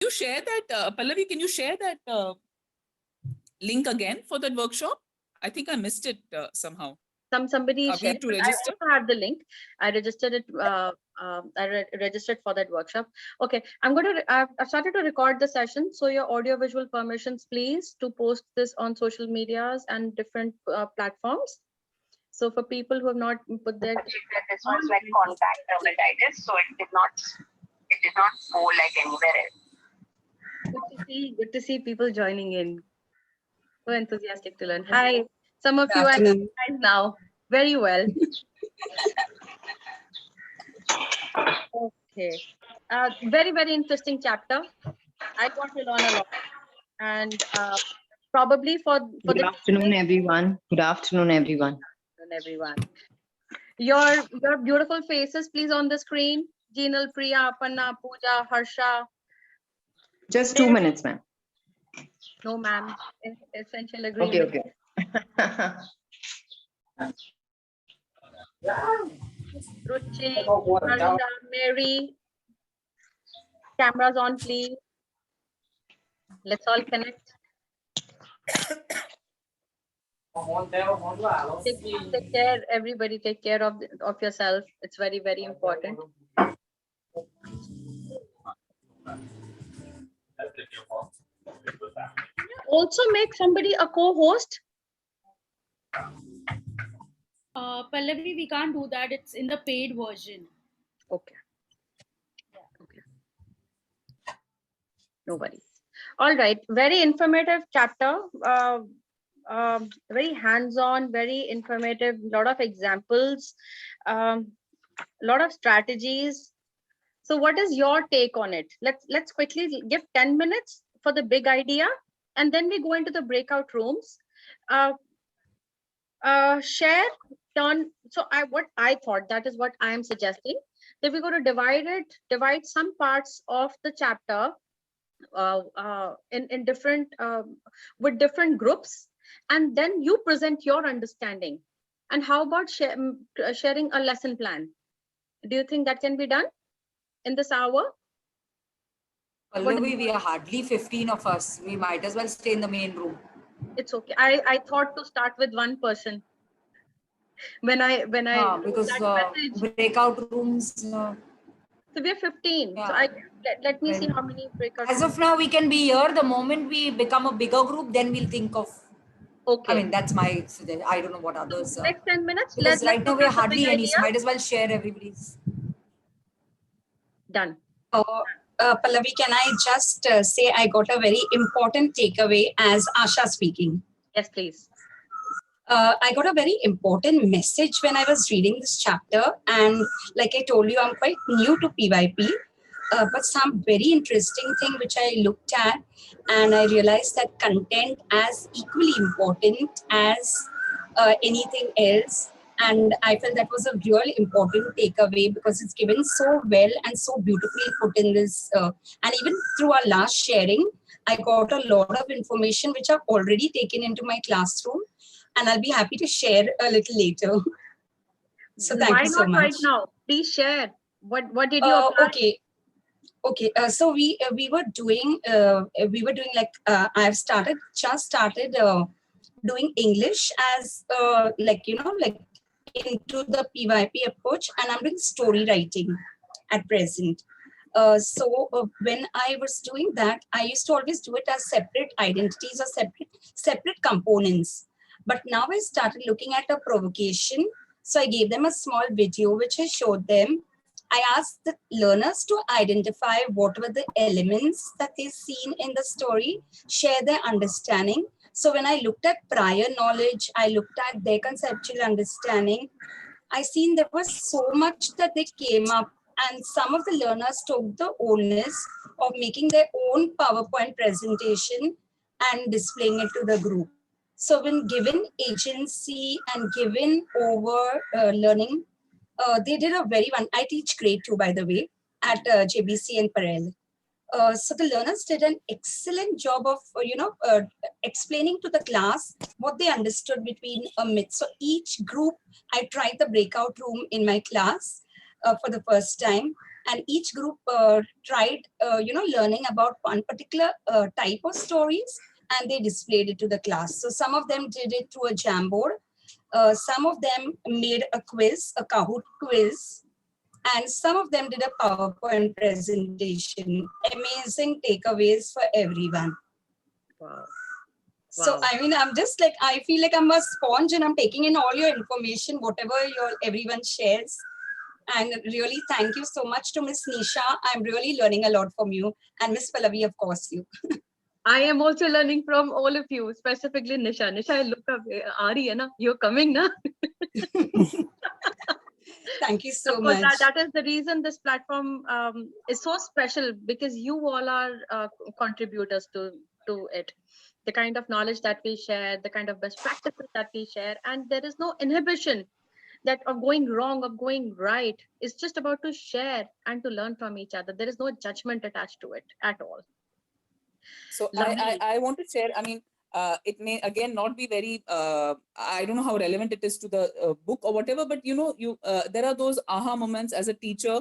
you share that, Pallavi, can you share that link again for that workshop? I think I missed it somehow. Somebody Are we shared. to I register? also have the link. I registered it. Registered for that workshop. Okay, I'm going to. I've started to record the session. So your audio visual permissions, please, to post this on social medias and different platforms. So for people who have not put their, this was like contact dermatitis, so it did not go like anywhere else. good to see people joining in. So enthusiastic to learn. Hi, some of Good you are afternoon. guys now. Very well. Okay. Very, very interesting chapter. I got to learn a lot. And probably for Good the afternoon, everyone. Good afternoon, everyone. everyone. Your beautiful faces, please, on the screen. Jinal, Priya, Aparna, Pooja, Harsha. Just 2 minutes, ma'am. No, ma'am. Essential Okay, agreement. okay. Ruchi, Harsha, Mary. Cameras on, please. Let's all connect. Take care, everybody. Take care of yourself. It's very, very important. Also make somebody a co-host. Pallavi, we can't do that. It's in the paid version. Okay. Okay. No worries. All right. Very informative chapter. Very hands-on, very informative. Lot of examples. Lot of strategies. So, what is your take on it? Let's quickly give 10 minutes for the big idea, and then we go into the breakout rooms. Share, turn. So, what I thought, that is what I am suggesting, that we're going to divide some parts of the chapter in different with different groups, and then you present your understanding. And how about sharing a lesson plan? Do you think that can be done in this hour? Pallavi, we are hardly 15 of us. We might as well stay in the main room. It's okay. I thought to start with one person. When I because message, breakout rooms. So we are 15. Yeah. So let me see how many breakout. As of now, we can be here. The moment we become a bigger group, then we'll think of. Okay. I mean, that's my suggestion. I don't know what others. Next 10 minutes. Because right now we're hardly any. Idea. So might as well share everybody's. Done. Pallavi, can I just say I got a very important takeaway as Asha speaking? Yes, please. I got a very important message when I was reading this chapter. And like I told you, I'm quite new to PYP. But some very interesting thing which I looked at, and I realized that content as equally important as anything else. And I felt that was a real important takeaway because it's given so well and so beautifully put in this. And even through our last sharing, I got a lot of information which I've already taken into my classroom, and I'll be happy to share a little later. So thank you so much. Right now? Please share. What did you apply? Okay, so we were doing like I've just started doing English as like into the PYP approach, and I'm doing story writing at present. So when I was doing that, I used to always do it as separate identities or separate components. But now I started looking at a provocation. So I gave them a small video which I showed them. I asked the learners to identify what were the elements that they've seen in the story, share their understanding. So when I looked at prior knowledge, I looked at their conceptual understanding, I seen there was so much that they came up, and some of the learners took the onus of making their own PowerPoint presentation and displaying it to the group. So when given agency and given over learning, they did a very one. I teach grade 2, by the way, at JBC in Parel. So the learners did an excellent job of, explaining to the class what they understood between a myth. So each group, I tried the breakout room in my class for the first time. and each group tried, learning about one particular type of stories, and they displayed it to the class. So some of them did it through a Jamboard. Some of them made a quiz, a Kahoot quiz, and some of them did a PowerPoint presentation. Amazing takeaways for everyone. Wow. So, Wow. I mean, I'm just like, I feel like I'm a sponge and I'm taking in all your information, whatever everyone shares. And really, thank you so much to Miss Nisha. I'm really learning a lot from you. And Miss Pallavi, of course, you. I am also learning from all of you, specifically Nisha. Nisha, I look up, Ari, na? You're coming, na? Thank you so Of course, much. that is the reason this platform is so special, because you all are contributors to it. The kind of knowledge that we share, the kind of best practices that we share, and there is no inhibition that of going wrong or going right. It's just about to share and to learn from each other. There is no judgment attached to it at all. So Lovely. I want to share, I mean, it may again not be very, I don't know how relevant it is to the book or whatever, but there are those aha moments as a teacher,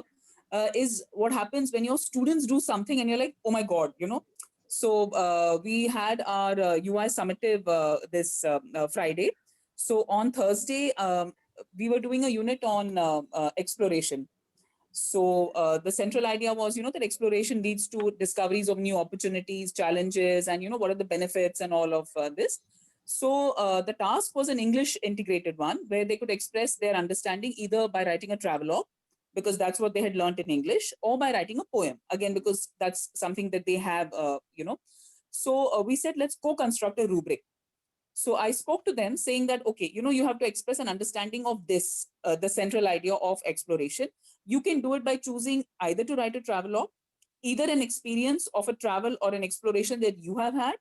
is what happens when your students do something and you're like, oh my God, So we had our UI summative this Friday. So on Thursday, we were doing a unit on exploration. So the central idea was, that exploration leads to discoveries of new opportunities, challenges, and, what are the benefits and all of this. So the task was an English integrated one where they could express their understanding either by writing a travelogue, because that's what they had learned in English, or by writing a poem, again, because that's something that they have, So we said, let's co-construct a rubric. So I spoke to them saying that, okay, you have to express an understanding of this, the central idea of exploration. You can do it by choosing either to write a travelogue, either an experience of a travel or an exploration that you have had,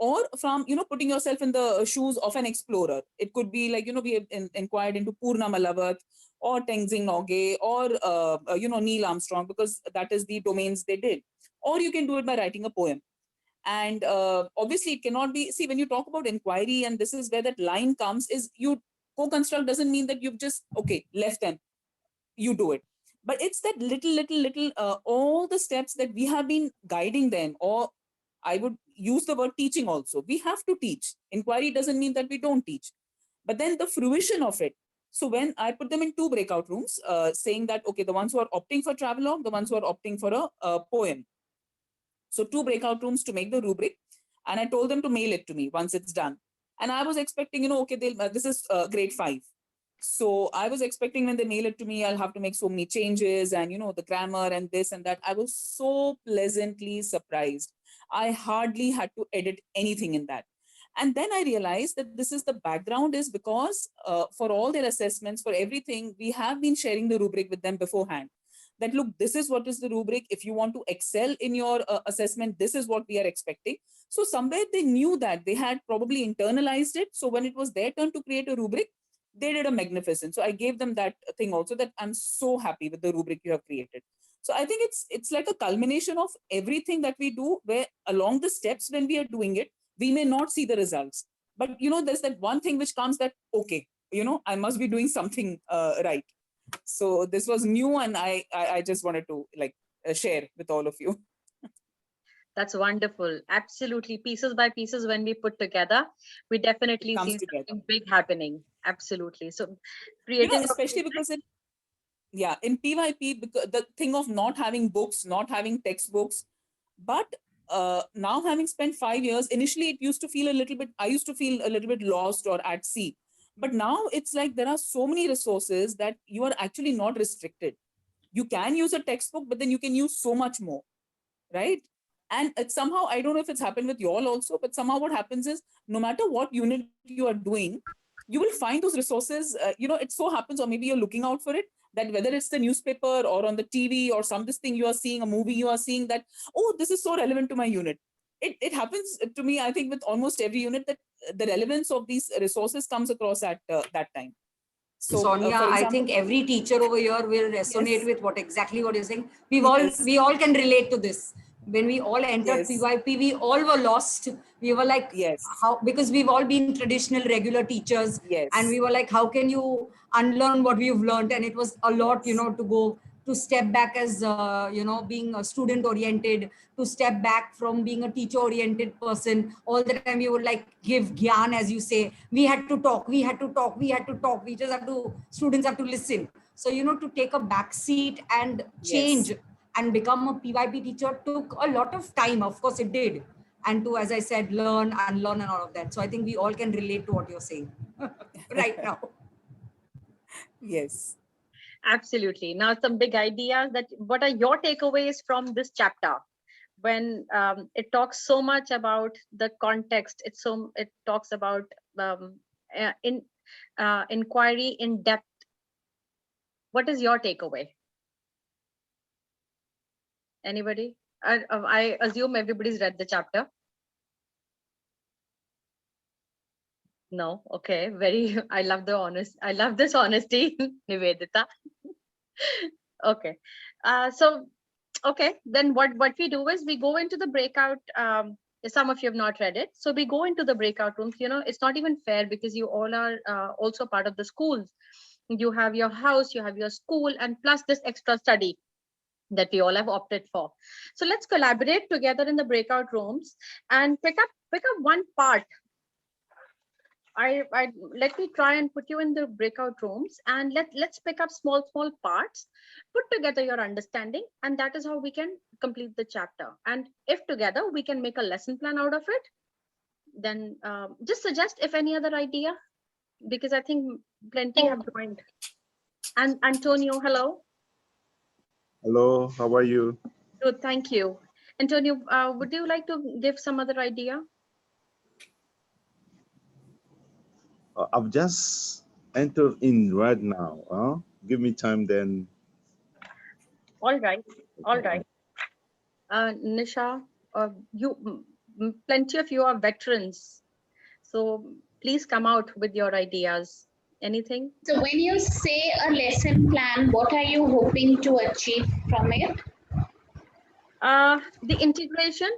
or from, putting yourself in the shoes of an explorer. It could be like, we have inquired into Purna Malavat or Tenzing Norgay or, Neil Armstrong, because that is the domains they did. Or you can do it by writing a poem. And obviously it cannot be, see, when you talk about inquiry, and this is where that line comes, is you co-construct doesn't mean that you've just, okay, left them, you do it. But it's that little, all the steps that we have been guiding them, or I would use the word teaching also. We have to teach. Inquiry doesn't mean that we don't teach. But then the fruition of it. So when I put them in 2 breakout rooms, saying that, okay, the ones who are opting for travelogue, the ones who are opting for a poem. So 2 breakout rooms to make the rubric. And I told them to mail it to me once it's done. And I was expecting, okay, this is grade 5. So I was expecting when they mail it to me, I'll have to make so many changes and, the grammar and this and that. I was so pleasantly surprised. I hardly had to edit anything in that. And then I realized that this is the background is because for all their assessments, for everything, we have been sharing the rubric with them beforehand. That look, this is what is the rubric. If you want to excel in your assessment, this is what we are expecting. So somewhere they knew that they had probably internalized it. So when it was their turn to create a rubric, they did a magnificent. So I gave them that thing also, that I'm so happy with the rubric you have created. So I think it's like a culmination of everything that we do, where along the steps when we are doing it, we may not see the results. But, there's that one thing which comes that, okay, I must be doing something right. So this was new, and I just wanted to share with all of you. That's wonderful. Absolutely. Pieces by pieces, when we put together, we definitely Comes see together. something big happening. Absolutely. So creating, especially because in PYP, because the thing of not having books, not having textbooks, but now having spent 5 years, initially I used to feel a little bit lost or at sea. But now it's like there are so many resources that you are actually not restricted. You can use a textbook, but then you can use so much more, right? And it's somehow, I don't know if it's happened with you all also, but somehow what happens is, no matter what unit you are doing, you will find those resources. It so happens, or maybe you're looking out for it, that whether it's the newspaper or on the TV or this thing you are seeing, a movie you are seeing, that, oh, this is so relevant to my unit. It happens to me, I think, with almost every unit, that the relevance of these resources comes across at that time. So, Sonia, for example, I think every teacher over here will resonate yes, with what you're saying. yes, We all can relate to this. When we all entered yes, PYP, we all were lost. We were like, yes, how? Because we've all been traditional, regular teachers, yes, and we were like, how can you unlearn what we've learned? And it was a lot, yes, to go to step back as, being a student oriented, to step back from being a teacher oriented person. All the time you would like give gyan, as you say. We had to talk, we had to talk, we had to talk. We just have to, students have to listen. So, to take a back seat and change and become a PYP teacher took a lot of time. Of course it did. And to, as I said, learn, unlearn and all of that. So I think we all can relate to what you're saying right now. Yes. Absolutely. Now, some big ideas. That what are your takeaways from this chapter? When it talks so much about the context, it talks about inquiry in depth. What is your takeaway? Anybody? I assume everybody's read the chapter. No. Okay. I love this honesty, Nivedita. Okay. Okay, then what we do is we go into the breakout. Some of you have not read it, so we go into the breakout rooms. It's not even fair because you all are also part of the schools. You have your house, you have your school, and plus this extra study that we all have opted for. So let's collaborate together in the breakout rooms and pick up one part. Let me try and put you in the breakout rooms, and let's pick up small parts, put together your understanding, and that is how we can complete the chapter. And if together we can make a lesson plan out of it, then just suggest if any other idea, because I think plenty have joined. And Antonio, hello. Hello, how are you? Good, thank you. Antonio, would you like to give some other idea? I've just entered in right now. Give me time then. All right. Nisha, plenty of you are veterans, so please come out with your ideas. Anything? So when you say a lesson plan, what are you hoping to achieve from it? The integration.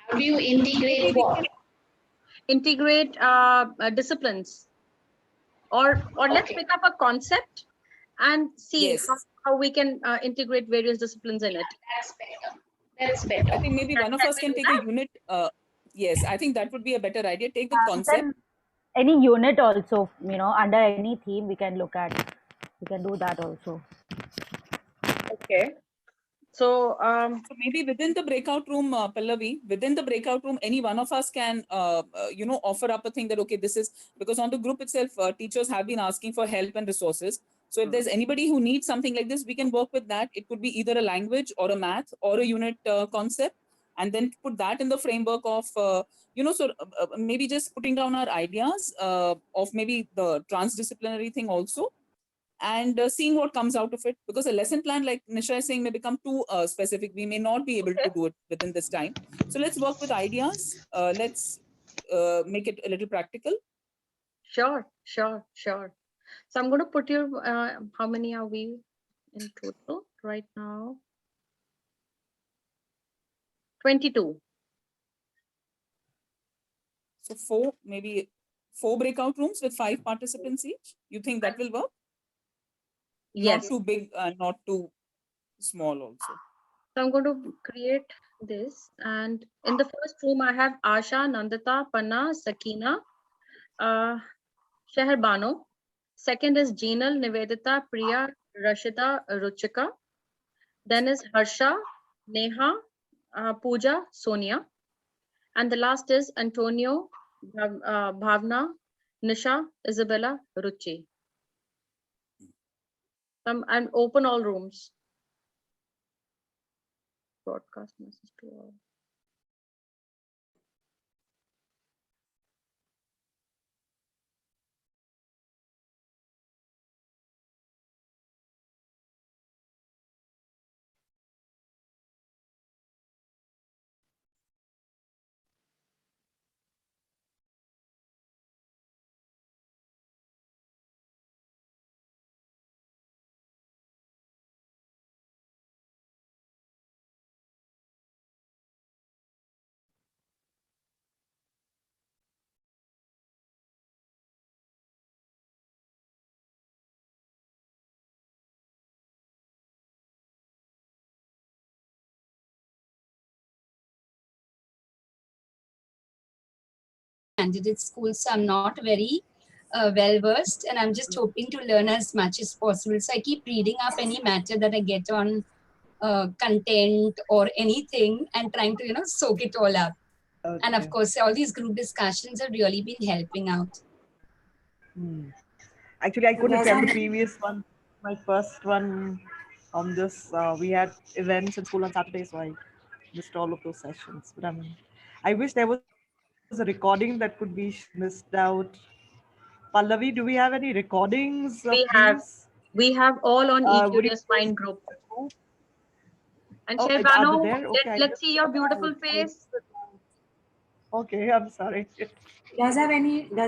How do you integrate what? Integrate disciplines, or let's pick up a concept and see how we can integrate various disciplines in it. That's better. I think maybe one of us can take a unit. Yes, I think that would be a better idea. Take the concept. Any unit also, under any theme we can look at. We can do that also. Okay. So maybe within the breakout room, Pallavi, within the breakout room, any one of us can, offer up a thing that, okay, this is, because on the group itself, teachers have been asking for help and resources. So if there's anybody who needs something like this, we can work with that. It could be either a language or a math or a unit concept, and then put that in the framework of, maybe just putting down our ideas of maybe the transdisciplinary thing also, and seeing what comes out of it, because a lesson plan, like Nisha is saying, may become too specific. We may not be able to do it within this time. So let's work with ideas. Let's make it a little practical. Sure. So I'm going to put you, how many are we in total right now? 22. So maybe four breakout rooms with 5 participants each. You think that will work? Yes. Not too big, not too small also. So I'm going to create this, and in the first room I have Asha, Nandita, Panna, Sakina, Sheher Bano. Second is Jinal, Nivedita, Priya, Rashida, Ruchika. Then is Harsha, Neha, Pooja, Sonia. And the last is Antonio, Bhavna, Nisha, Isabella, Ruchi. I'm open all rooms. Broadcast message to all. candidate school, so I'm not very well versed, and I'm just hoping to learn as much as possible. So I keep reading up any matter that I get on content or anything and trying to, soak it all up. And of course, all these group discussions have really been helping out. Actually, I couldn't attend the previous one. My first one on this, we had events in school on Saturday, so I missed all of those sessions. But I wish there was a recording that could be missed out. Pallavi, do we have any recordings? We have all on eCurious Mind group. And Shehbano, let's see your beautiful face. Okay, I'm sorry. Does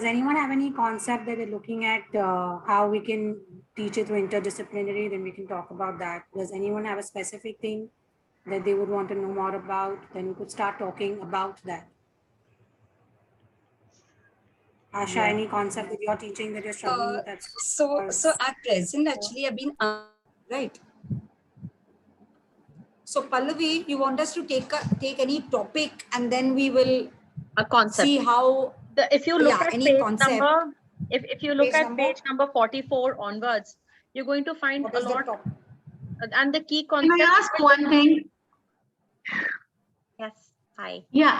anyone have any concept that they're looking at how we can teach it through interdisciplinary? Then we can talk about that. Does anyone have a specific thing that they would want to know more about? Then we could start talking about that. Asha, any concept that you're teaching that you're struggling with? So at present, actually, I've been right. So Pallavi, you want us to take any topic, and then we will see how. If you look at page number, if you look at page number 44 onwards, you're going to find a lot. And the key concept. Can I ask one thing? Yes. Hi. Yeah,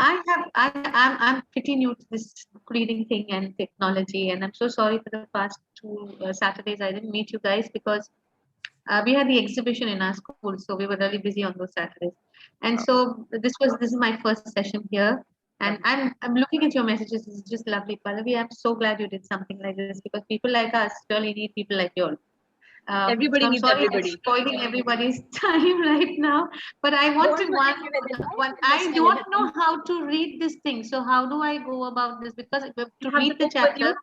I'm pretty new to this reading thing and technology, and I'm so sorry for the past 2 Saturdays I didn't meet you guys because we had the exhibition in our school, so we were really busy on those Saturdays. And so this is my first session here, and I'm looking at your messages. It's just lovely, Pallavi. I'm so glad you did something like this because people like us really need people like you all. Everybody needs everybody. I'm spoiling everybody's time right now, but I wanted one. I don't know how to read this thing. So how do I go about this? Because to read the chapter.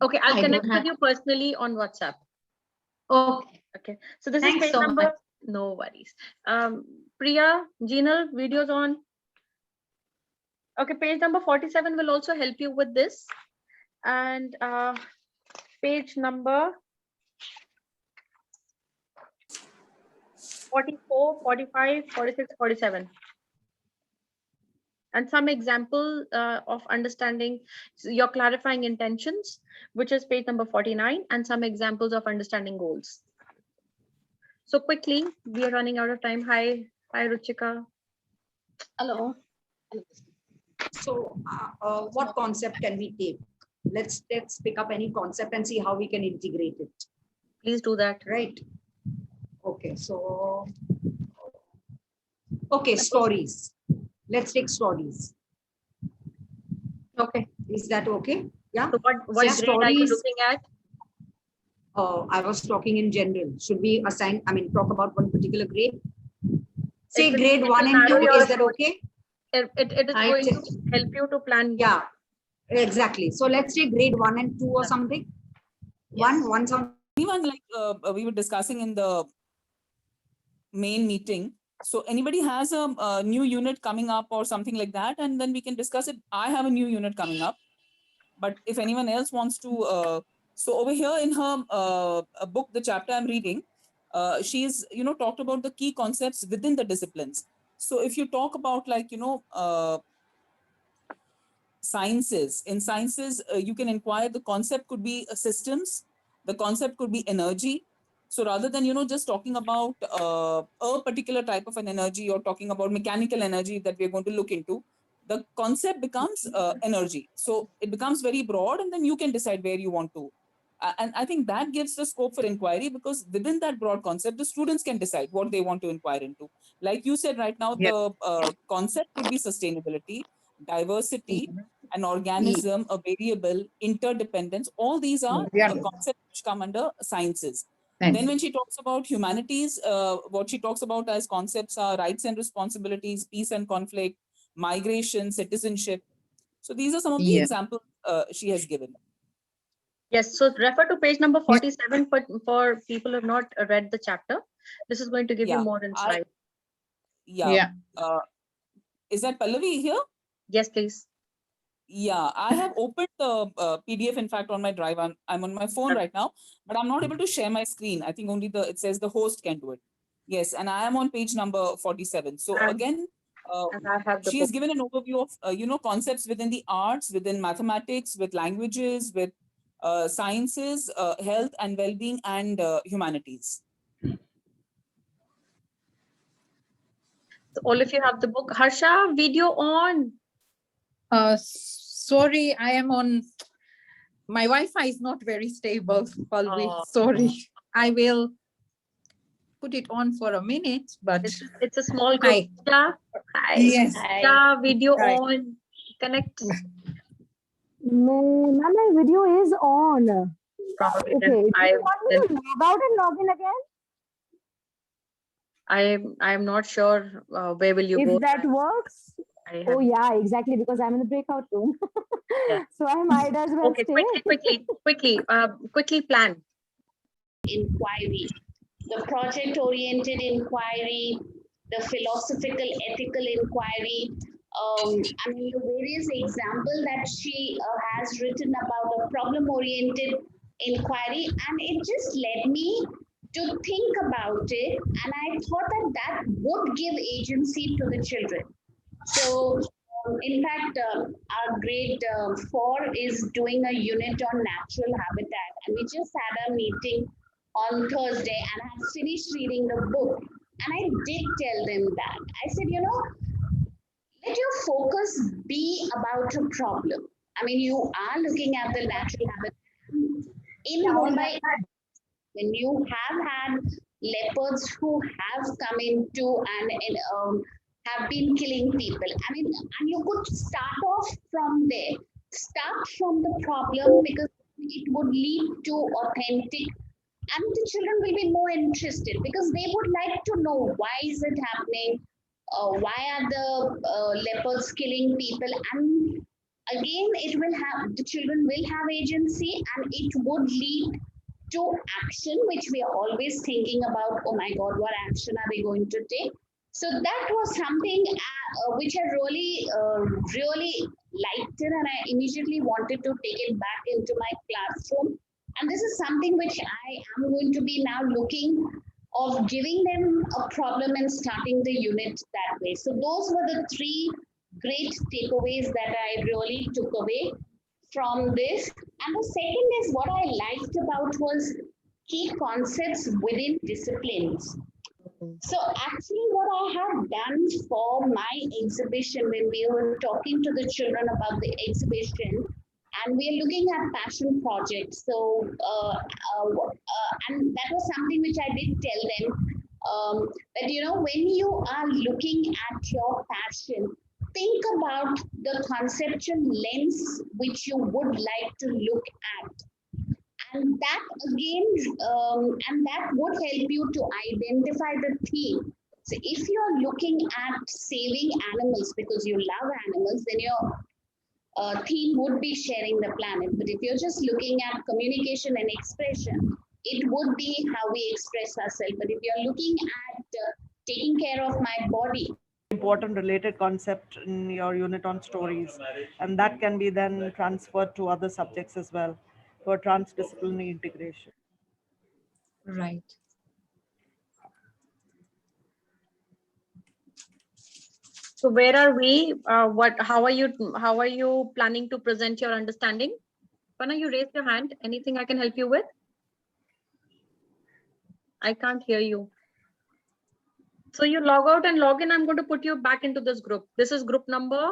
Okay, I'll connect with you personally on WhatsApp. Okay. Okay. So this Thanks is page so number. much. No worries. Priya, Jinal, videos on. Okay, page number 47 will also help you with this, and page number 44, 45, 46, 47. And some example of understanding your clarifying intentions, which is page number 49, and some examples of understanding goals. So quickly, we are running out of time. Hi, Ruchika. Hello. So what concept can we take? Let's pick up any concept and see how we can integrate it. Please do that. Right. Okay, so stories. Let's take stories. Okay. Is that okay? Yeah. So what grade are you looking at? I was talking in general. Should we talk about one particular grade? Say grade 1 and 2, is that okay? It is going to help you to plan. Yeah, exactly. So let's say grade 1 and 2 or something. Yes. One sound. Anyone like we were discussing in the main meeting. So anybody has a new unit coming up or something like that, and then we can discuss it. I have a new unit coming up, but if anyone else wants to, so over here in her book, the chapter I'm reading, she's talked about the key concepts within the disciplines. So if you talk about like sciences, in sciences you can inquire, the concept could be systems, the concept could be energy. So rather than just talking about a particular type of an energy or talking about mechanical energy that we're going to look into, the concept becomes energy. So it becomes very broad, and then you can decide where you want to. And I think that gives the scope for inquiry, because within that broad concept, the students can decide what they want to inquire into. Like you said right now, the concept could be sustainability, diversity, an organism, a variable, interdependence. All these are concepts which come under sciences. Then when she talks about humanities, what she talks about as concepts are rights and responsibilities, peace and conflict, migration, citizenship. So these are some of the examples she has given. Yes, so refer to page number 47 for people who have not read the chapter. This is going to give you more insight. Is that Pallavi here? Yes, please. Yeah, I have opened the PDF, in fact, on my drive. I'm on my phone right now, but I'm not able to share my screen. I think only it says the host can do it. Yes, and I am on page number 47. So again, And I have the She has book. given an overview of concepts within the arts, within mathematics, with languages, with sciences, health and well-being, and humanities. So all of you have the book. Harsha, video on. Sorry, I am on. My Wi-Fi is not very stable, Palvi. Oh. Sorry. I will put it on for a minute, but It's a small group. Hi. Hi. Yes. Harsha, video Hi. on. Connect. No, ma'am, my video is on. Probably Okay, then do I you want me to log out and log in again? I'm not sure where will you If go. that works. I Oh have- yeah, exactly, because I'm in the breakout room. Yeah. So I might as well Okay, stay. quickly plan. Inquiry, the project-oriented inquiry, the philosophical, ethical inquiry. I mean, the various examples that she has written about a problem-oriented inquiry, and it just led me to think about it, and I thought that that would give agency to the children. So, in fact, our grade 4 is doing a unit on natural habitat, and we just had a meeting on Thursday, and I have finished reading the book, and I did tell them that. I said, let your focus be about a problem. I mean, you are looking at the natural habitat. In Mumbai, when you have had leopards who have come into and have been killing people, I mean, and you could start off from there. Start from the problem, because it would lead to authentic, and the children will be more interested because they would like to know why is it happening, why are the leopards killing people, and again the children will have agency, and it would lead to action, which we are always thinking about. Oh my God, what action are they going to take? So that was something which I really liked it, and I immediately wanted to take it back into my classroom. And this is something which I am going to be now looking of giving them a problem and starting the unit that way. So those were the 3 great takeaways that I really took away from this. And the second is what I liked about was key concepts within disciplines. So actually what I have done for my exhibition, when we were talking to the children about the exhibition, and we are looking at passion projects. So, and that was something which I did tell them, that, when you are looking at your passion, think about the conceptual lens which you would like to look at. And that again, and that would help you to identify the theme. So if you're looking at saving animals because you love animals, then your theme would be sharing the planet. But if you're just looking at communication and expression, it would be how we express ourselves. But if you're looking at taking care of my body, important related concept in your unit on stories, and that can be then transferred to other subjects as well for transdisciplinary integration. Right. So where are we? How are you planning to present your understanding? Panna, you raise your hand. Anything I can help you with? I can't hear you. So you log out and log in. I'm going to put you back into this group. This is group number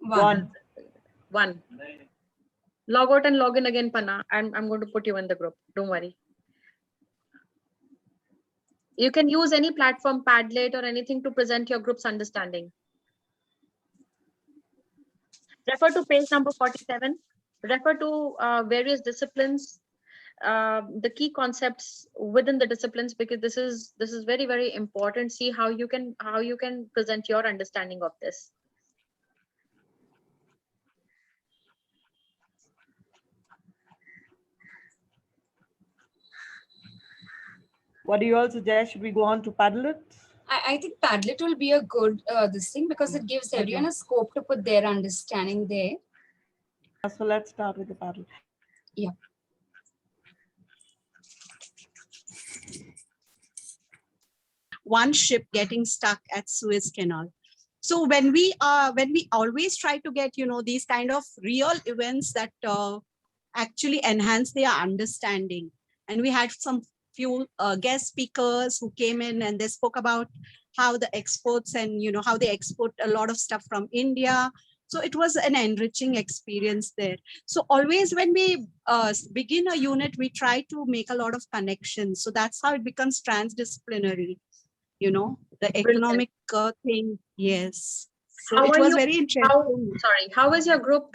1. Log out and log in again, Panna. I'm going to put you in the group. Don't worry. You can use any platform, Padlet or anything to present your group's understanding. Refer to page number 47. Refer to various disciplines, the key concepts within the disciplines, because this is very, very important. See how you can present your understanding of this. What do you all suggest? Should we go on to Padlet? I think Padlet will be a good this thing, because it gives everyone a scope to put their understanding there. So let's start with the Padlet. Yeah. one ship getting stuck at Suez Canal. So when we always try to get, these kind of real events that actually enhance their understanding. And we had some few guest speakers who came in and they spoke about how the exports and, how they export a lot of stuff from India. So it was an enriching experience there. So always when we begin a unit, we try to make a lot of connections. So that's how it becomes transdisciplinary, the economic thing. Yes. So it was very interesting. How is your group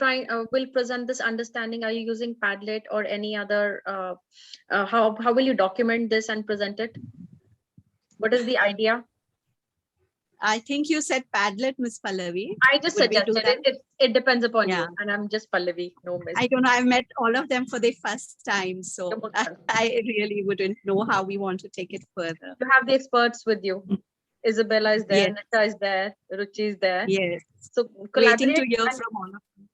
will present this understanding? Are you using Padlet or any other, how will you document this and present it? What is the idea? I think you said Padlet, Miss Pallavi. I just suggested it. It depends upon you, and I'm just Pallavi. No miss. I don't know. I've met all of them for the first time, so I really wouldn't know how we want to take it further. You have the experts with you. Isabella is there, Nita is there, Ruchi is there. Yes. So waiting to hear from all of them.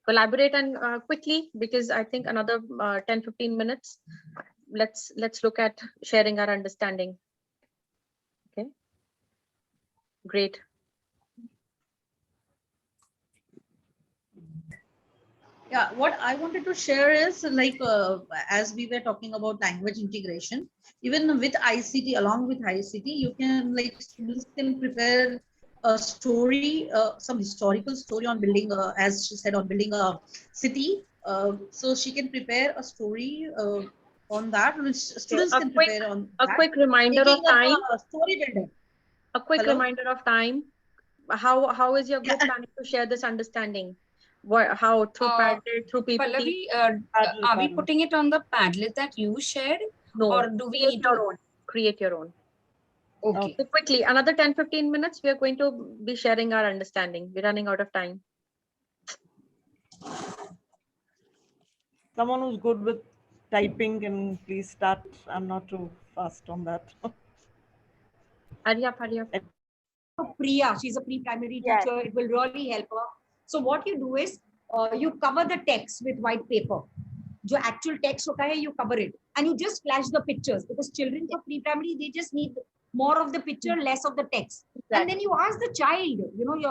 Collaborate and quickly, because I think another 10-15 minutes. Let's look at sharing our understanding. Okay. Great. Yeah, what I wanted to share is like, as we were talking about language integration, even with ICT, along with ICT, you can students can prepare a story, some historical story on building, as she said, on building a city. So she can prepare a story on that, which students can prepare on a that. quick reminder of time. A story builder. A quick Hello? reminder of time. How is your group planning to share this understanding? How through Padlet, through PPT? Pallavi, are we putting it on the Padlet that you shared? No, or do we create need your to own? Create your own. Okay. So quickly, another 10-15 minutes, we are going to be sharing our understanding. We're running out of time. Someone who's good with typing can please start. I'm not too fast on that. Hurry up, hurry up. Priya, she's a pre-primary teacher. It will really help her. So what you do is you cover the text with white paper. जो actual text होता है, you cover it, and you just flash the pictures, because children for pre-primary, they just need more of the picture, less of the text. And then you ask the child,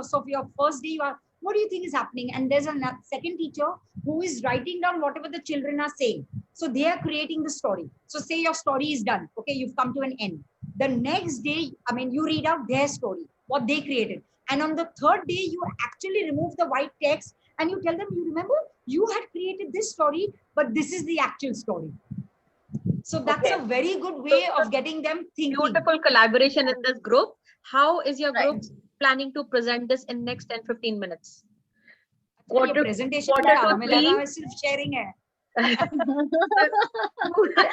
for your first day, what do you think is happening? And there's a second teacher who is writing down whatever the children are saying. So they are creating the story. So say your story is done. Okay, you've come to an end. The next day, you read out their story, what they created. And on the third day, you actually remove the white text and you tell them, you remember, you had created this story, but this is the actual story. So that's a very good way of getting them thinking. Beautiful collaboration in this group. How is your group planning to present this in next 10-15 minutes? Presentation sharing hai.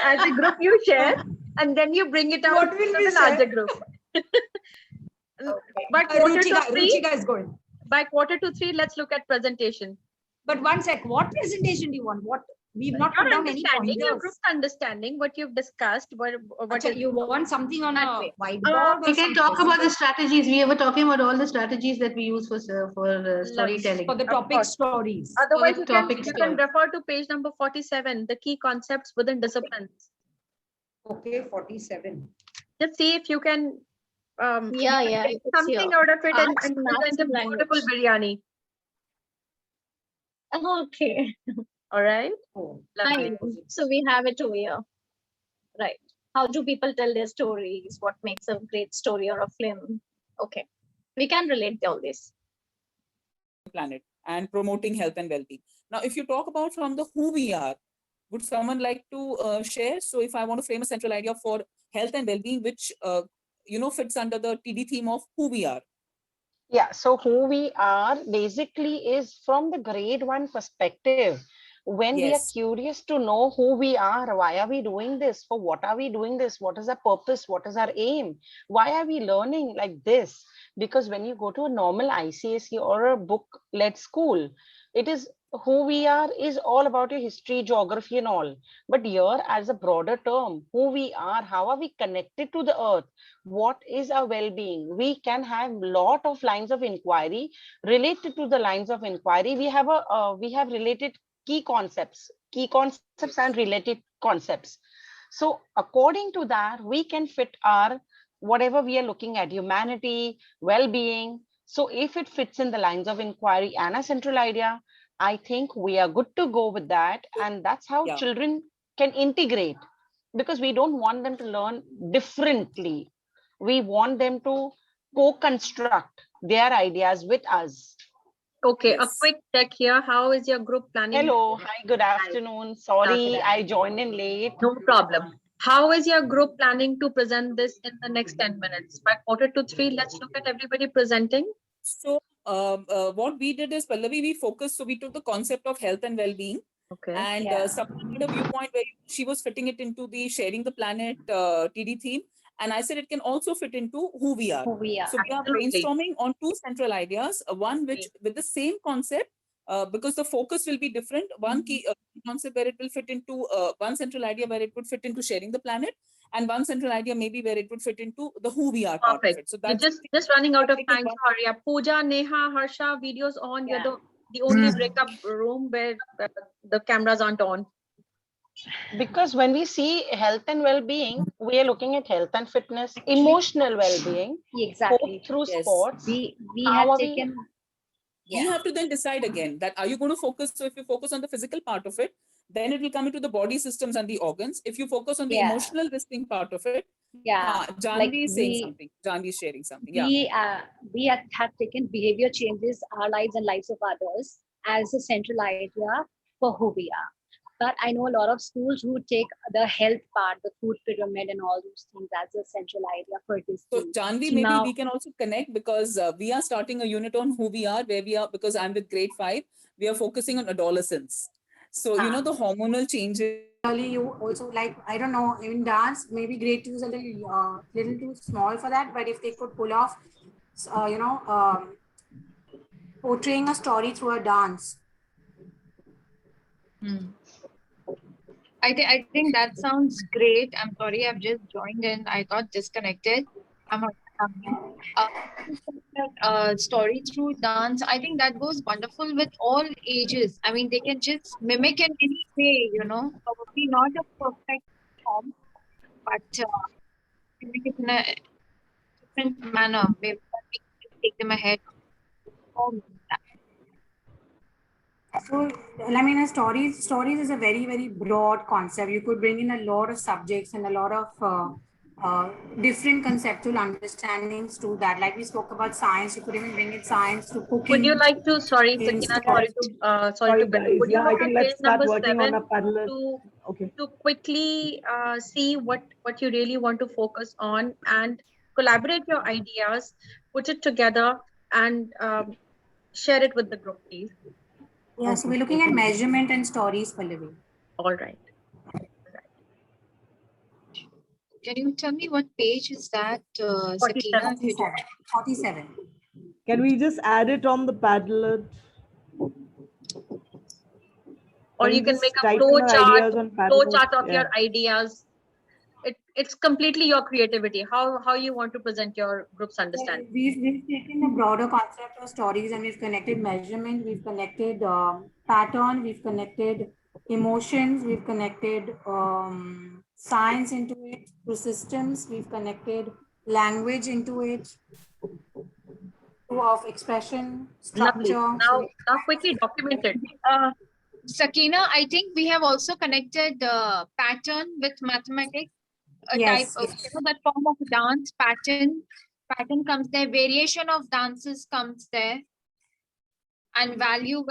As a group you share, and then you bring it out to the larger group. But Ruchika is going. By 2:45, let's look at presentation. But one sec, what presentation do you want? What we've not put down any pointers. Your group's understanding what you've discussed. What you want something on a whiteboard? We can talk about the strategies. We were talking about all the strategies that we use for storytelling. For the topic stories. Otherwise, you can refer to page number 47, the key concepts within disciplines. Okay, 47. Just see if you can take something out of it and present a beautiful biryani. Okay. All right. Fine. So we have it over here. Right. How do people tell their stories? What makes a great story or a film? Okay. We can relate all this. Planet and promoting health and well-being. Now, if you talk about from the who we are, would someone like to share? So if I want to frame a central idea for health and well-being, which fits under the TD theme of who we are. Yeah, so who we are basically is from the grade 1 perspective. When we are curious to know who we are, why are we doing this? For what are we doing this? What is our purpose? What is our aim? Why are we learning like this? Because when you go to a normal ICSE or a book-led school, it is who we are is all about your history, geography and all. But here as a broader term, who we are, how are we connected to the earth? What is our well-being? We can have lot of lines of inquiry related to the lines of inquiry. We have related key concepts and related concepts. So according to that, we can fit our whatever we are looking at, humanity, well-being. So if it fits in the lines of inquiry and a central idea, I think we are good to go with that. And that's how Yeah. children can integrate, because we don't want them to learn differently. We want them to co-construct their ideas with us. Okay, a Yes. quick check here. How is your group planning? Hello, hi, good afternoon. Sorry, I joined in late. No problem. How is your group planning to present this in the next 10 minutes? By 2:45, let's look at everybody presenting. So what we did is, Pallavi, we focused. So we took the concept of health and well-being, Okay. and submitted a viewpoint where she was fitting it into the sharing the planet TD theme. And I said it can also fit into who we are. Who we are. So we are Absolutely. brainstorming on two central ideas, one which with the same concept, because the focus will be different. One key concept where it will fit into one central idea where it would fit into sharing the planet, and one central idea maybe where it would fit into the who we are part of Perfect. it. So You're that's just running out of taken time. one- Sorry. Pooja, Neha, Harsha, videos on. Yeah. You're the only breakup room where the cameras aren't on. Because when we see health and well-being, we are looking at health and fitness, emotional well-being, Exactly. hope through Yes. sports. We How have are we- taken. You have to then decide again that are you going to focus. So if you focus on the physical part of it, then it will come into the body systems and the organs. If you focus on the Yeah. emotional distinct part of it, Yeah. Janvi is saying we something. Janvi is sharing something. Yeah. we have taken behavior changes, our lives and lives of others as a central idea for who we are. But I know a lot of schools who take the health part, the food pyramid and all those things as a central idea for this So thing. Janvi, So maybe now- we can also connect because we are starting a unit on who we are, where we are, because I'm with grade 5, we are focusing on adolescence. So, you know, the hormonal changes. Early, you also like, I don't know, in dance, maybe grade 2 is a little too small for that, but if they could pull off, portraying a story through a dance. I think that sounds great. I'm sorry, I've just joined in. I got disconnected. I'm story through dance. I think that goes wonderful with all ages. I mean, they can just mimic in any way, you know, probably not a perfect form, but mimic it in a different manner. Maybe that we can take them ahead. So, I mean, stories is a very, very broad concept. You could bring in a lot of subjects and a lot of different conceptual understandings to that. Like we spoke about science, you could even bring in science to cooking. Would you like to, sorry, Sakina, sorry to guys. would you Yeah, I look think at let's page start number working on 7 a Padlet. to quickly see what you really want to focus on and collaborate your ideas, put it together and share it with the group, please. Yeah, so we're looking at measurement and stories, Pallavi. All right. Can you tell me what page is that, Sakina? 47. Can we just add it on the Padlet? Or Can you we can just make a type in flow our chart ideas on Padlet? of your ideas. It's completely your creativity. How you want to present your group's understanding. We've taken the broader concept of stories and we've connected measurement, we've connected pattern, we've connected emotions, we've connected science into it, through systems, we've connected language into it, of expression, structure. Now quickly document it. Sakina, I think we have also connected pattern with mathematics. A Yes, type of, you know, that form of dance pattern comes there, variation of dances comes there, and value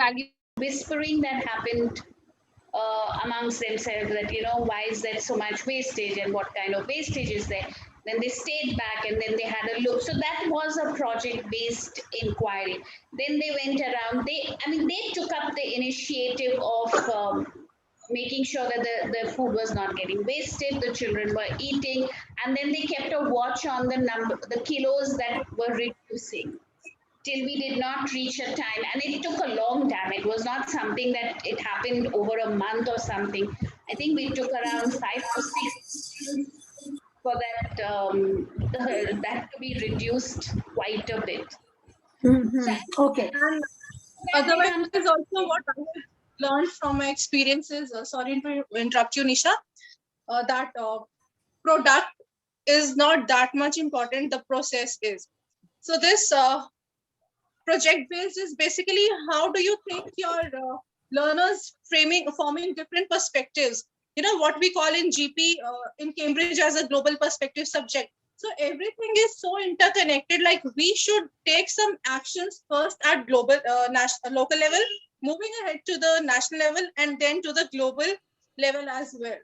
whispering that happened amongst themselves that, you know, why is there so much wastage and what kind of wastage is there? Then they stayed back and then they had a look. So that was a project-based inquiry. Then they went around, they took up the initiative of making sure that the food was not getting wasted, the children were eating, and then they kept a watch on the kilos that were reducing till we did not reach a time. And it took a long time. It was not something that it happened over a month or something. I think we took around 5 to 6 months for that to be reduced quite a bit. Okay. Otherwise, is also what I have learned from my experiences. Sorry to interrupt you, Nisha. That product is not that much important. The process is. So this project based is basically how do you think your learners forming different perspectives. You know what we call in GP in Cambridge as a global perspective subject. So everything is so interconnected. Like we should take some actions first at global, local level, moving ahead to the national level, and then to the global level as well.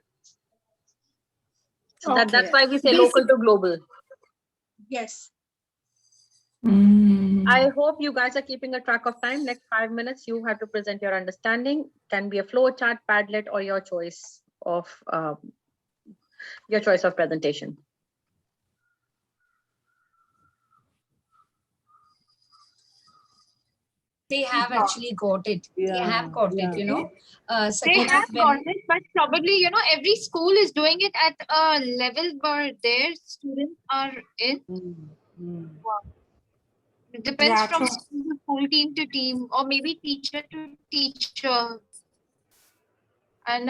So that's why we say local to global. Yes. I hope you guys are keeping a track of time. Next 5 minutes, you have to present your understanding. Can be a flow chart, Padlet, or your choice of presentation. They have actually got it. They have got it, you know. They Sakina, have when- got it, but probably, you know, every school is doing it at a level where their students are in. It depends Yeah, from true. school to school, team to team, or maybe teacher to teacher. And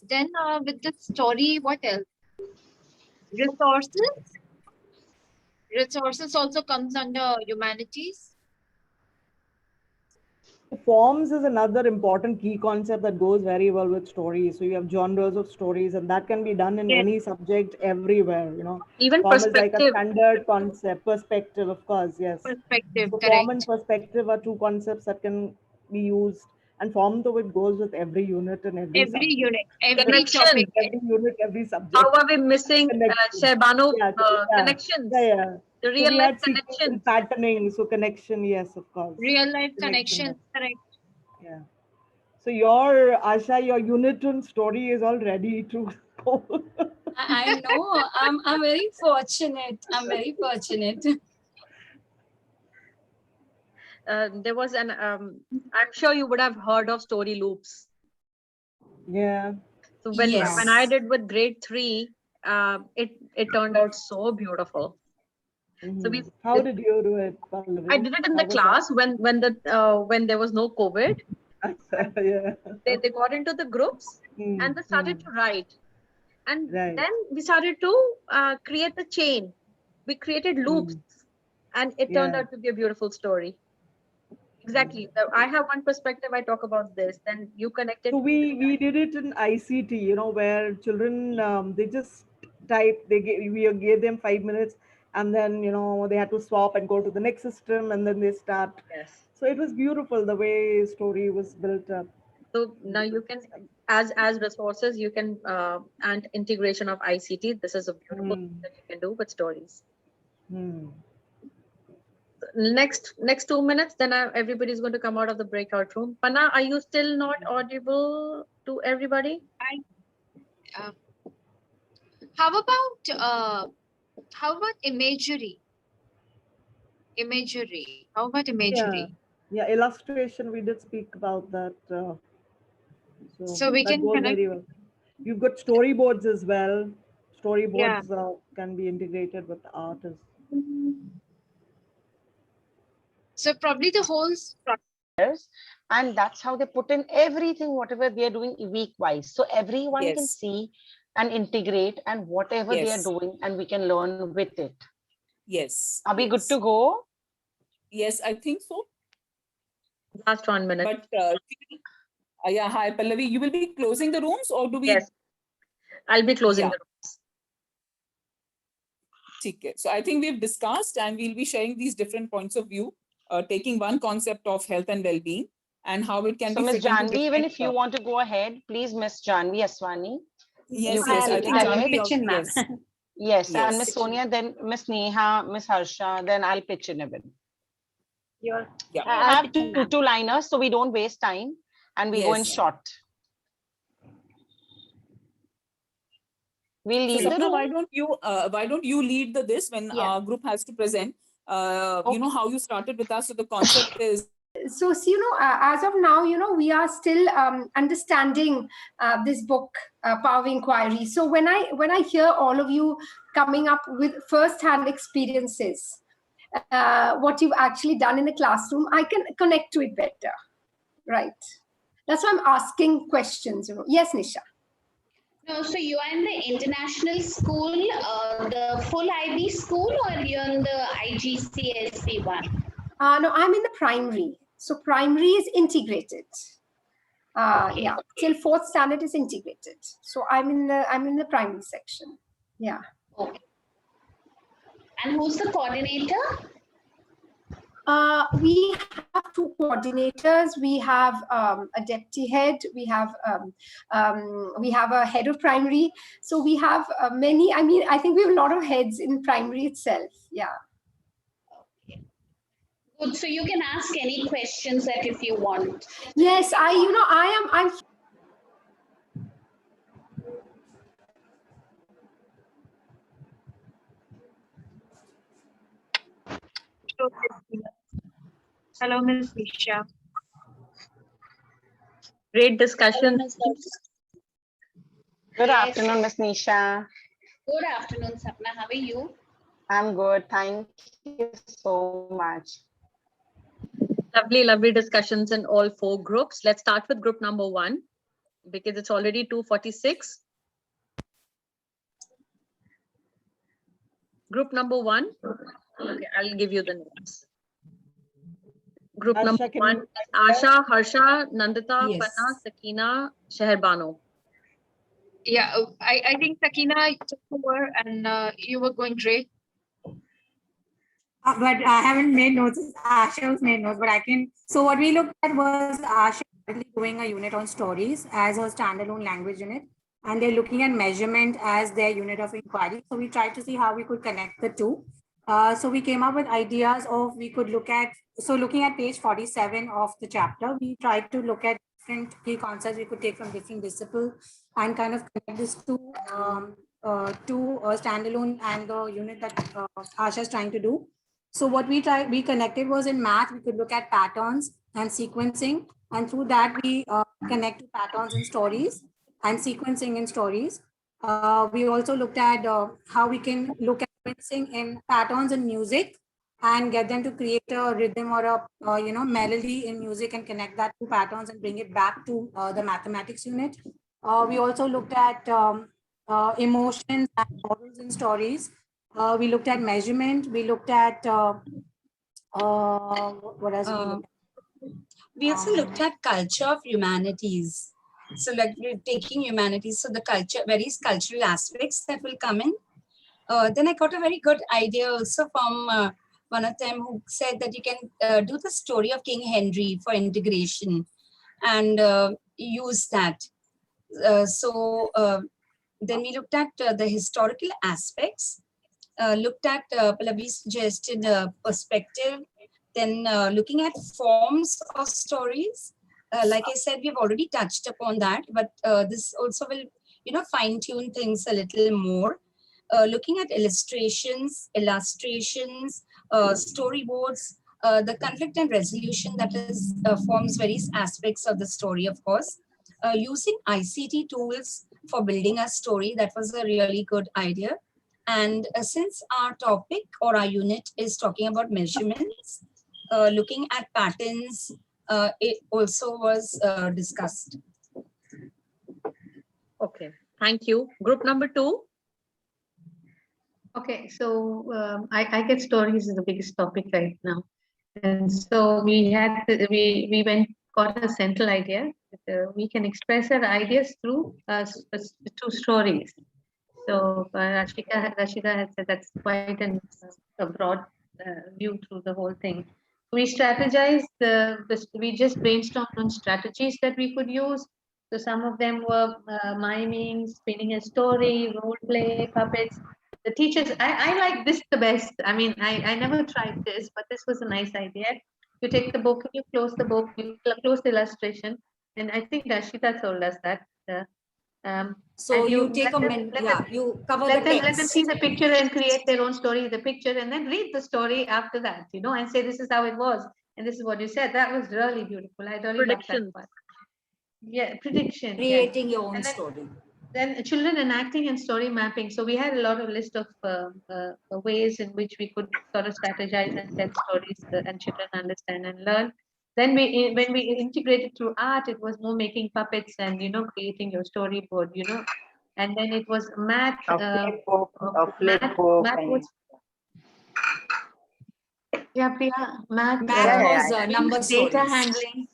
then with the story, what else? Resources. Resources also comes under humanities. Forms is another important key concept that goes very well with stories. So you have genres of stories, and that can be done in Yes. any subject everywhere. You know, Even form is like a perspective. standard concept. Perspective, of course, yes. Perspective, So correct. form and perspective are two concepts that can be used, and form though it goes with every unit and every Every subject. unit, every Connection. topic. Every unit, every subject. How are we missing Shehbanu? Yeah, Connections. yeah. The So real we life had sequential patterning, so connection, yes, of course. Real life Connection, connections, correct. yeah. So your Asha, your unit and story is all ready to go. I know. I'm very fortunate. I'm very fortunate. There was an, I'm sure you would have heard of story loops. Yeah. So when Yes. I did with grade 3, it turned out so beautiful. So we How did you do it, Pallavi? I did it in How the was class when there was no COVID. that? Yeah. They got into the groups and they started to write, and Right. then we started to create the chain. We created loops, and it turned Yeah. out to be a beautiful story. Exactly. I have one perspective. I talk about this. Then you connect it. So we did it in ICT, you know, where children they just type. We gave them 5 minutes, and then you know they had to swap and go to the next system, and then they start. Yes. So it was beautiful the way story was built up. So now you can, as resources, you can and integration of ICT. This is a beautiful thing that you can do with stories. Next 2 minutes, then everybody's going to come out of the breakout room. Panna, are you still not audible to everybody? How about imagery? Imagery. How about imagery? Yeah, illustration. We did speak about that. So we that can goes connect. very well. You've got storyboards as well. Yeah. Storyboards can be integrated with the artists. So probably the whole structure. And that's how they put in everything, whatever they're doing week-wise. So everyone can Yes. see and integrate and whatever they are Yes. doing, and we can learn with it. Yes. Are we good yes. to go? Yes, I think so. Last 1 minute. But yeah, hi Pallavi. You will be closing the rooms, or do we? Yes. I'll be closing Yeah. the rooms. Okay. So I think we've discussed, and we'll be sharing these different points of view, taking one concept of health and well-being and how it can So be Miss fit into Janvi, even different, if you want to go ahead, please, Miss Janvi Aswani. Yes, you yes, can I take think it Janvi ahead. pitch in, ma'am. Yes. Yes, and Yes. Miss Sonia, then Miss Neha, Miss Harsha, then I'll pitch in a bit. Yeah. I have two liners, so we don't waste time, and we go in Yes. short. We'll leave So the Sapna, room. why don't you lead this when our group has to present? You know how you started with us. So the concept is. So, as of now, we are still understanding this book, Power of Inquiry. So when I hear all of you coming up with first-hand experiences, what you've actually done in the classroom, I can connect to it better, right? That's why I'm asking questions. Yes, Nisha. No, so you are in the international school, the full IB school, or you're in the IGCSE one? No, I'm in the primary. So primary is integrated. Okay. Yeah, till 4th standard is integrated. So I'm in the primary section. Yeah. Okay. And who's the coordinator? We have 2 coordinators. We have a deputy head. We have a head of primary. So we have many. I mean, I think we have a lot of heads in primary itself. Yeah. Good. So you can ask any questions that if you want. Yes, I'm. Hello, Ms. Nisha. Great discussion. Good afternoon, Ms. Nisha. Good afternoon, Sapna. How are you? I'm good. Thank you so much. Lovely, lovely discussions in all 4 groups. Let's start with group number 1 because it's already 2:46. Group number 1. Okay, I'll give you the names. Group number 1 is Asha, Harsha, Nandita, Yes. Panna, Sakina, Shehrbano. Yeah, I think Sakina took over and you were going great. But I haven't made notes. Asha's made notes, but I can. So what we looked at was Asha doing a unit on stories as her standalone language unit, and they're looking at measurement as their unit of inquiry. So we tried to see how we could connect the two. So we came up with ideas of we could look at. So looking at page 47 of the chapter, we tried to look at different key concepts we could take from different disciplines and kind of connect this to a standalone and the unit that Asha is trying to do. So what we connected was in math, we could look at patterns and sequencing. And through that, we connect to patterns in stories and sequencing in stories. We also looked at how we can look at sequencing in patterns in music and get them to create a rhythm or a melody in music and connect that to patterns and bring it back to the mathematics unit. We also looked at emotions and models in stories. We looked at measurement. We looked at what else? We also looked at culture of humanities. So like we're taking humanities, so the culture, various cultural aspects that will come in. Then I got a very good idea also from one of them who said that you can do the story of King Henry for integration and use that. Then we looked at the historical aspects, looked at Pallavi's suggested perspective, then looking at forms of stories. Like I said, we've already touched upon that, but this also will, fine tune things a little more. Looking at illustrations, storyboards, the conflict and resolution that is forms various aspects of the story, of course. Using ICT tools for building a story, that was a really good idea. And since our topic or our unit is talking about measurements, looking at patterns, it also was discussed. Okay, thank you. Group number 2. Okay, so I guess stories is the biggest topic right now, and so we got a central idea. We can express our ideas through stories. So Rashika has said that's quite a broad view through the whole thing. We strategized. We just brainstormed on strategies that we could use. So some of them were miming, spinning a story, role play, puppets. The teachers, I like this the best. I mean, I never tried this, but this was a nice idea. You take the book, you close the book, you close the illustration, and I think Rashida told us that. So you take you cover the text. Let them see the picture and create their own story, the picture, and then read the story after that, and say this is how it was, and this is what you said. That was really beautiful. I really liked that part. Yeah, prediction. Creating your own story. Then children enacting and story mapping. So we had a lot of list of ways in which we could sort of strategize and tell stories and children understand and learn. Then when we integrated through art, it was more making puppets and creating your storyboard, And then it was math. A flip book. Math was, yeah, Priya, math. Math was data number stories. handling.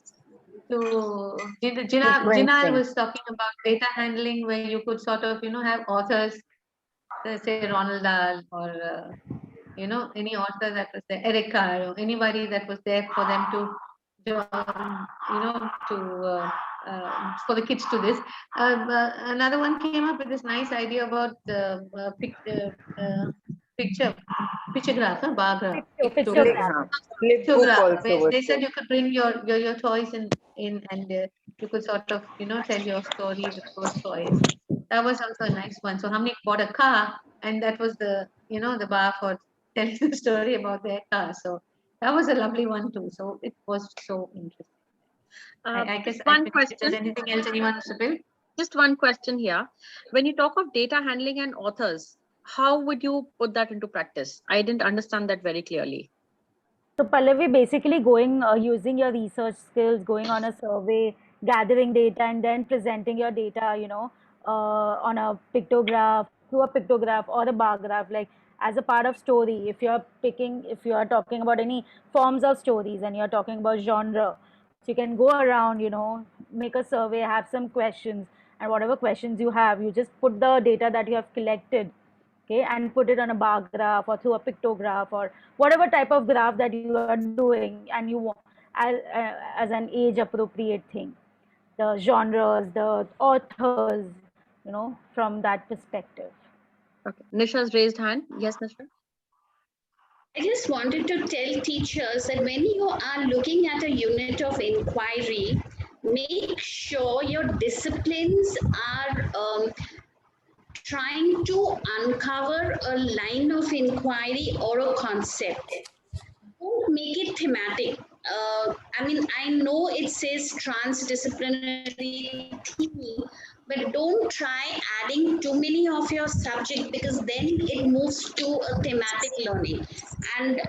So Gina Sequencing. was talking about data handling, where you could sort of, have authors, say Ronald Dahl, or any author that was there, Eric Carr, or anybody that was there for them to, for the kids to this. Another one came up with this nice idea about pictograph, bar graph. Flipbook Pictograph, also where was they said good. you could bring your toys in and you could sort of tell your story with those toys. That was also a nice one. So Hamni bought a car, and that was the the bar for telling the story about their car. So that was a lovely one too. So it was so interesting. I guess one if question. there's anything else anyone wants to build. Just one question here. When you talk of data handling and authors, how would you put that into practice? I didn't understand that very clearly. So Pallavi, basically going, using your research skills, going on a survey, gathering data, and then presenting your data, on a pictograph, through a pictograph or a bar graph, like as a part of story. If you are talking about any forms of stories and you're talking about genre, so you can go around, make a survey, have some questions, and whatever questions you have, you just put the data that you have collected, okay, and put it on a bar graph or through a pictograph or whatever type of graph that you are doing, and you want as an age appropriate thing, the genres, the authors, from that perspective. Okay. Nisha's raised hand. Yes, Nisha. I just wanted to tell teachers that when you are looking at a unit of inquiry, make sure your disciplines are trying to uncover a line of inquiry or a concept. Don't make it thematic. I know it says transdisciplinary team, but don't try adding too many of your subject, because then it moves to a thematic learning. And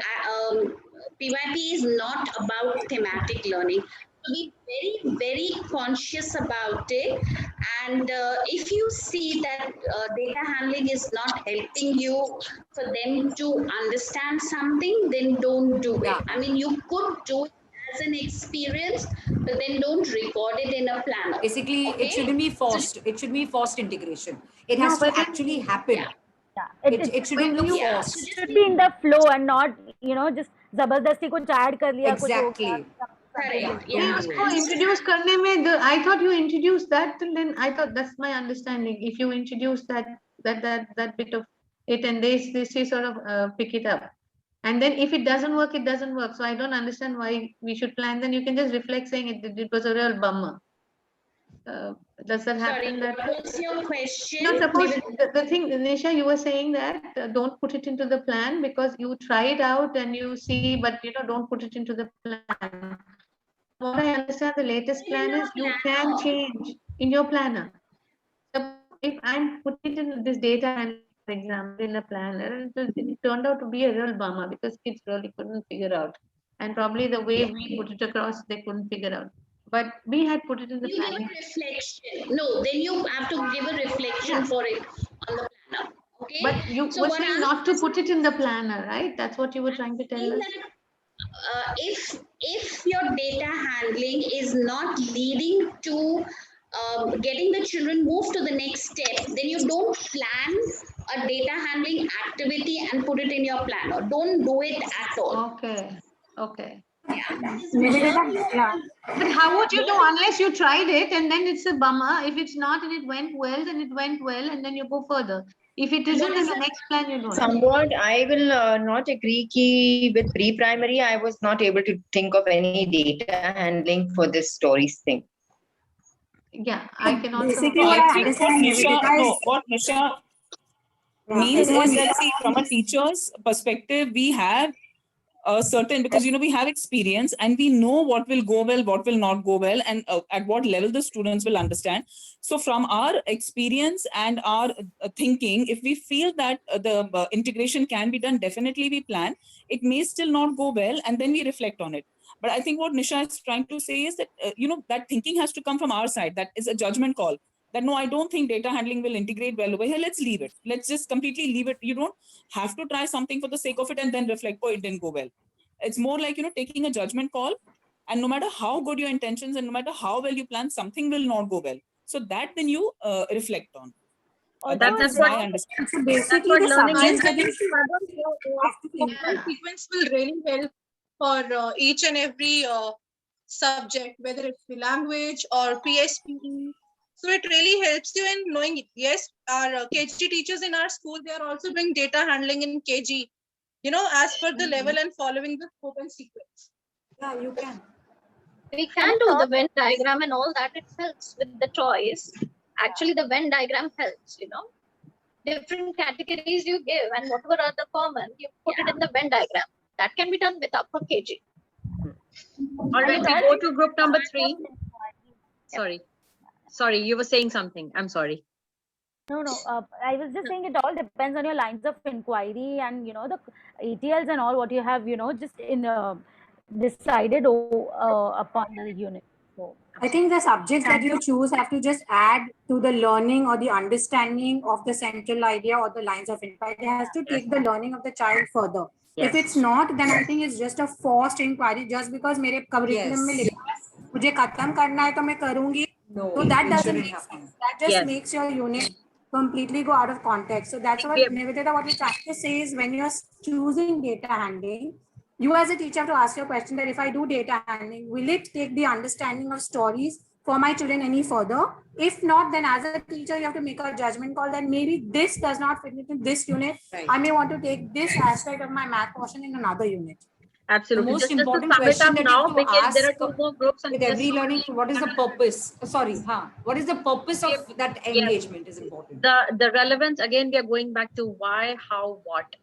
PYP is not about thematic learning. So be very, very conscious about it. And if you see that data handling is not helping you for them to understand something, then don't do it. You could do it as an experience, but then don't record it in a planner. Basically, okay? it shouldn't be forced. It should be forced integration. It has No, to but actually happen. Yeah. It shouldn't look forced. It should be in the flow and not, just zabardasti kuch add kar liya, kuch ho gaya. Exactly. Introduce karne mein, I thought you introduced that, and then I thought that's my understanding. If you introduce that bit of it, and they sort of pick it up, and then if it doesn't work, it doesn't work. So I don't understand why we should plan. Then you can just reflect saying it was a real bummer. Does that happen? Sorry, what was your question? No, suppose the thing, Nisha, you were saying that don't put it into the plan because you try it out and you see, but don't put it into the plan. What I understand, the latest plan is you can change in your planner. So if I'm putting in this data and, for example, in a planner, it turned out to be a real bummer because kids really couldn't figure out. And probably the way we put it across, they couldn't figure out. But we had put it in the You give planning. a reflection. No, then you have to give a reflection for it on the planner. Okay. But you So were what saying I'm not to put it in the planner, right? That's what you were trying to tell us. If your data handling is not leading to getting the children move to the next step, then you don't plan a data handling activity and put it in your planner. Don't do it at all. Okay. Yeah. But how would you do unless you tried it and then it's a bummer? If it's not and it went well, then it went well and then you go further. If it isn't, then the next plan you don't. Somewhat, I will not agree ki with pre-primary, I was not able to think of any data handling for this stories thing. Yeah, I can also. Basically, I think what Nisha means is that, see, from a teacher's perspective, we have a certain, because we have experience and we know what will go well, what will not go well, and at what level the students will understand. So from our experience and our thinking, if we feel that the integration can be done, definitely we plan. It may still not go well, and then we reflect on it. But I think what Nisha is trying to say is that that thinking has to come from our side. That is a judgment call. that no, I don't think data handling will integrate well over here. Let's leave it. Let's just completely leave it. You don't have to try something for the sake of it and then reflect, oh, it didn't go well. It's more like, taking a judgment call, and no matter how good your intentions and no matter how well you plan, something will not go well. So that then you reflect on. That's my understanding. So basically, the learning subject is. that you sequence will really help for each and every subject, whether it's the language or PSPE. So it really helps you in knowing, yes, our KG teachers in our school, they are also doing data handling in KG, as per the level and following the scope and sequence. Yeah, you can. We can do the Venn diagram and all that. It helps with the toys. Actually, the Venn diagram helps, different categories you give and whatever are the common, you put it in the Venn diagram. That can be done with upper KG. All right, we go to group number 3. Sorry, you were saying something. I'm sorry. No, I was just saying it all depends on your lines of inquiry and, the ETLs and all what you have, just decided upon the unit. So I think the subjects that you choose have to just add to the learning or the understanding of the central idea or the lines of inquiry. It has to take the learning of the child further. If it's not, then I think it's just a forced inquiry just because मेरे curriculum में लिखा है मुझे खत्म करना है तो मैं करूँगी. So that doesn't make sense. That just makes your unit completely go out of context. So that's what Nivedita, what we're trying to say is when you're choosing data handling, you as a teacher have to ask your question that if I do data handling, will it take the understanding of stories for my children any further? If not, then as a teacher, you have to make a judgment call that maybe this does not fit into this unit. Right. I may want to take this aspect of my math portion in another unit. Absolutely. The most important question that now, you have to because ask there are 2 more groups with every learning, what is the purpose? What is the purpose of that engagement is important. The relevance, again, we are going back to why, how, what.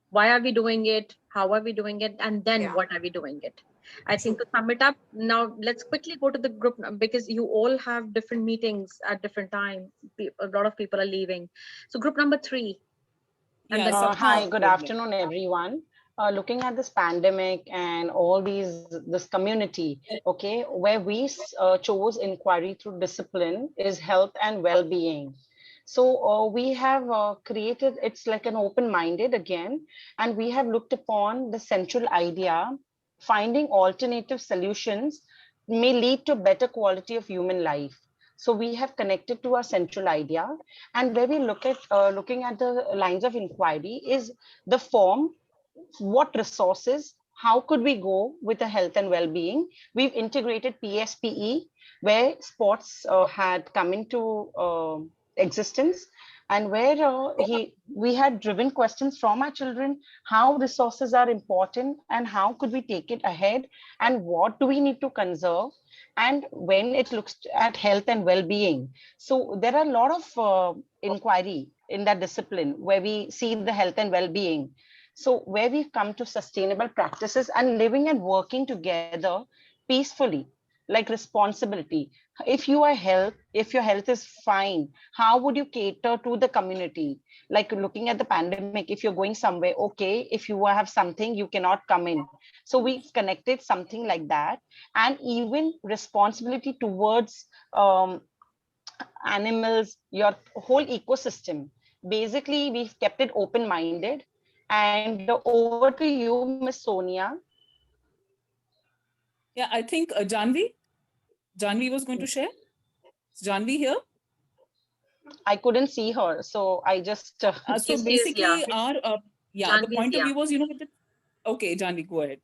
Why are we doing it? How are we doing it? And then what are we doing it? I think to sum it up, now let's quickly go to the group because you all have different meetings at different time. A lot of people are leaving. So group number 3. Hi, good afternoon, everyone. Looking at this pandemic and all this community, okay, where we chose inquiry through discipline is health and well-being. So we have created, it's like an open-minded again, and we have looked upon the central idea, finding alternative solutions may lead to better quality of human life. So we have connected to our central idea, and where we look at looking at the lines of inquiry is the form, what resources, how could we go with the health and well-being. We've integrated PSPE, where sports had come into existence, and where we had driven questions from our children, how resources are important and how could we take it ahead and what do we need to conserve, and when it looks at health and well-being. So there are a lot of inquiry in that discipline where we see the health and well-being. So where we've come to sustainable practices and living and working together peacefully, like responsibility. If your health is fine, how would you cater to the community? Like looking at the pandemic, if you're going somewhere, okay, if you have something, you cannot come in. So we've connected something like that, and even responsibility towards animals, your whole ecosystem. Basically, we've kept it open-minded. And over to you, Miss Sonia. Yeah, I think Janvi was going to share. Is Janvi here? I couldn't see her, so I just. So basically, the point of view was, okay, Janvi, go ahead.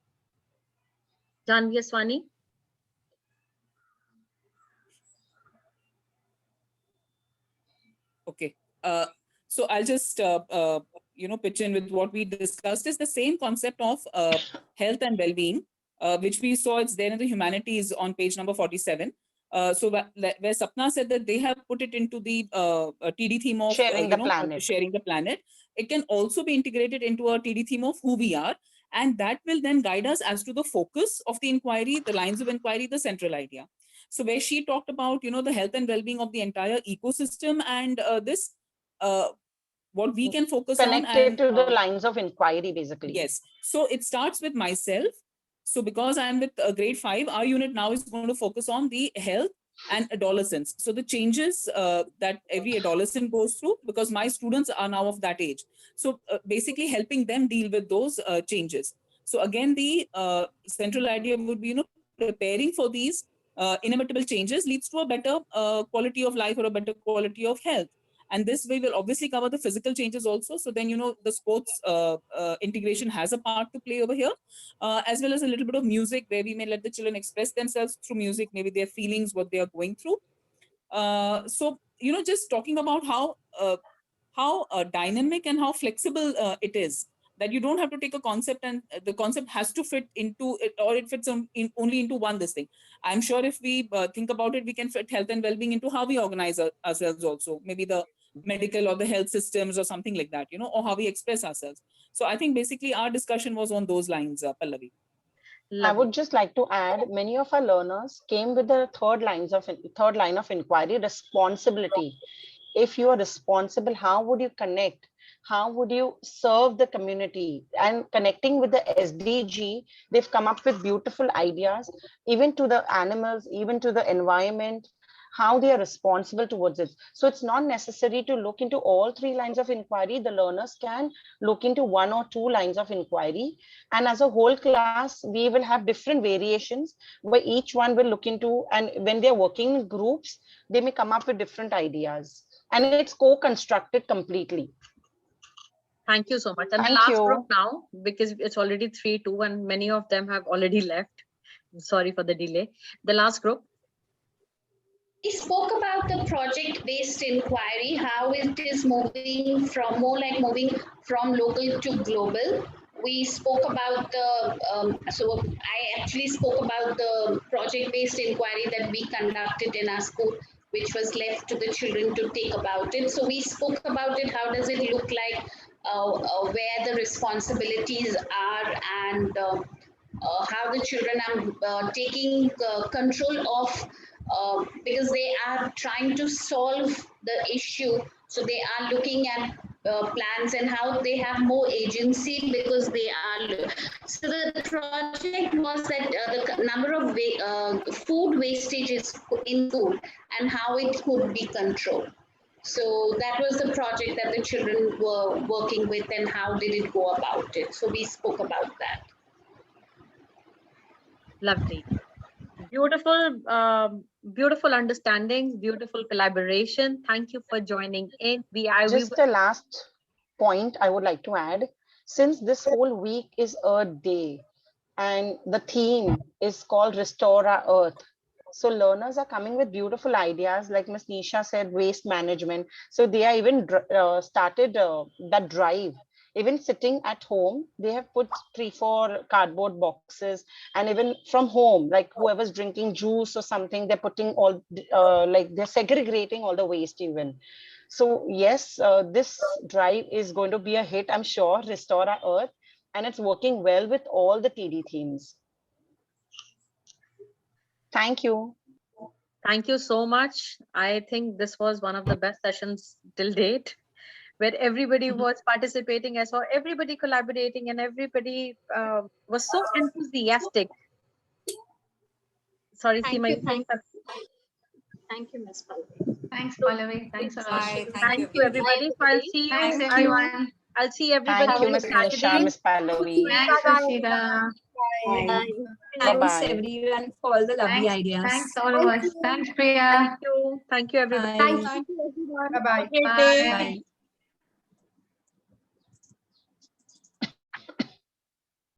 Janvi Aswani. Okay. So I'll just pitch in with what we discussed is the same concept of health and well-being, which we saw it's there in the humanities on page number 47. So where Sapna said that they have put it into the TD theme of sharing the planet. It can also be integrated into a TD theme of who we are, and that will then guide us as to the focus of the inquiry, the lines of inquiry, the central idea. So where she talked about the health and well-being of the entire ecosystem and what we can focus on. Connected to the lines of inquiry, basically. Yes. So it starts with myself. So because I'm with grade 5, our unit now is going to focus on the health and adolescence. So the changes that every adolescent goes through, because my students are now of that age. So basically helping them deal with those changes. So again, the central idea would be, preparing for these inevitable changes leads to a better quality of life or a better quality of health. And this way will obviously cover the physical changes also. So then, the sports integration has a part to play over here, as well as a little bit of music, where we may let the children express themselves through music, maybe their feelings, what they are going through. So, just talking about how dynamic and how flexible it is, that you don't have to take a concept and the concept has to fit into it, or it fits only into one this thing. I'm sure if we think about it, we can fit health and well-being into how we organize ourselves also, maybe the medical or the health systems or something like that, or how we express ourselves. So I think basically our discussion was on those lines, Pallavi. I would just like to add, many of our learners came with the third line of inquiry, responsibility. If you are responsible, how would you connect? How would you serve the community? And connecting with the SDG, they've come up with beautiful ideas, even to the animals, even to the environment, how they are responsible towards it. So it's not necessary to look into all 3 lines of inquiry. The learners can look into 1 or 2 lines of inquiry. And as a whole class, we will have different variations where each one will look into, and when they're working in groups, they may come up with different ideas. And it's co-constructed completely. Thank you so much. And the Thank last you. group now, because it's already 3-2 and many of them have already left. Sorry for the delay. The last group. We spoke about the project-based inquiry, how it is moving from moving from local to global. We spoke about the, so I actually spoke about the project-based inquiry that we conducted in our school, which was left to the children to take about it. So we spoke about it, how does it look like, where the responsibilities are, and how the children are taking control of, because they are trying to solve the issue. So they are looking at plans and how they have more agency because they are. So the project was that the number of food wastage is in food and how it could be controlled. So that was the project that the children were working with, and how did it go about it. So we spoke about that. Lovely. Beautiful, beautiful understandings, beautiful collaboration. Thank you for joining in. Just a last point I would like to add. Since this whole week is Earth Day and the theme is called Restore Our Earth, so learners are coming with beautiful ideas, like Ms. Nisha said, waste management. So they are even started that drive. Even sitting at home, they have put 3-4 cardboard boxes, and even from home, like whoever's drinking juice or something, they're putting all, like they're segregating all the waste even. So yes, this drive is going to be a hit, I'm sure, Restore Our Earth, and it's working well with all the TD themes. Thank you. Thank you so much. I think this was one of the best sessions till date, where everybody was participating. I saw everybody collaborating and everybody was so enthusiastic. Sorry, Seema, you think that- Thank you, Ms. Pallavi. Thanks, Pallavi. Thanks a lot. Thank you, everybody. So I'll see you. Thanks, everyone. I'll see everybody Thank you, on Ms. Nisha, Saturday. Ms. Pallavi. Thanks, Rashida. Bye. Thanks Bye-bye. everyone for all the lovely ideas. Thanks all of us. Thanks, Priya. Thank you. Thank you, everybody. Bye. Bye-bye. Bye.